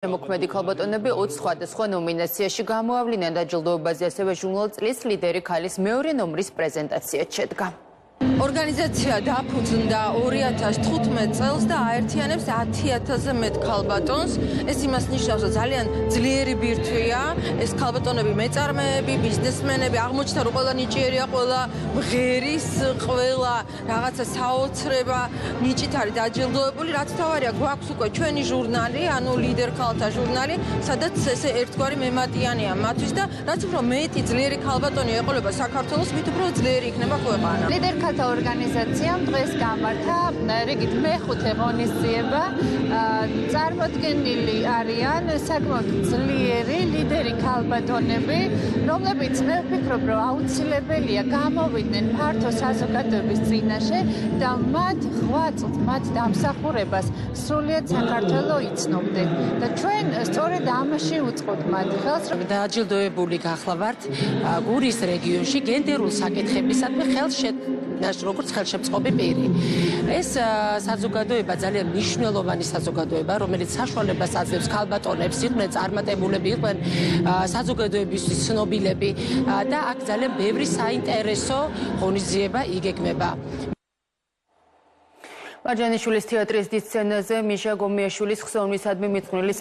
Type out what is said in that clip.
მოქმედი ქალბატონები 20 სხვადასხვა ნომინაციაში გამოავლინდნენ და ჯილდოებაზე ასევე ჟურნალ წლის ლიდერი ქალის მეორე ნომრის პრეზენტაციაც შედგა. ორგანიზაცია დაფუძნდა 2015 წელს და აერთიანებს 10,000-ზე მეტ ქალბატონს. ეს იმას ნიშნავს, რომ ძალიან ძლიერი ბირთვია. ეს ქალბატონები მეწარმეები, ბიზნესმენები, აღმოჩნდა რომ ყველა ნიჭიერია, ყველა მღერის, ყველა რაღაცა საოცრება ნიჭით არის დაჯილდოებული. რაც თავარია, გვაქვს უკვე ჩვენი ჟურნალი, ანუ ლიდერ ქალთა ჟურნალი, სადაც ესე ერთგვარი მემატიანია მათთვის და რაც უფრო მეტი ძლიერი ქალბატონი ეყოლება საქართველოს, მით უფრო ძლიერი იქნება ქვეყანა. ლიდერ ქალთა ორგანიზაციამ დღეს გამართა რიგით მეხუთე ღონისძიება. წარმოდგენილი არიან საკმაოდ ძლიერი ლიდერი ქალბატონები, რომლებიც მე ვფიქრობ, რომ აუცილებელია გამოვიდნენ ფართო საზოგადოების წინაშე და მათ ღვაწლთ, მათ დამსახურებას სრულიად საქართველო იცნობდნენ. და ჩვენ სწორედ ამაში უწყობთ მათ ხელს. დაჯილდოებული გახლავართ გურის რეგიონში გენდერულ საკითხებისადმი როგორც ხელშემწყობი პირი. ეს საზოგადოება ძალიან მნიშვნელოვანი საზოგადოება, რომელიც საშუალებას აძლევს ქალბატონებს, იყვნენ წარმატებულები, იყვნენ საზოგადოებისთვის ცნობილები და აქ ძალიან ბევრი საინტერესო ღონისძიება იგეგმება. მარჯანიშვილის თეატრის დიდ სცენაზე მიშა გომიაშვილის ხსოვნისადმი მიძღვნილი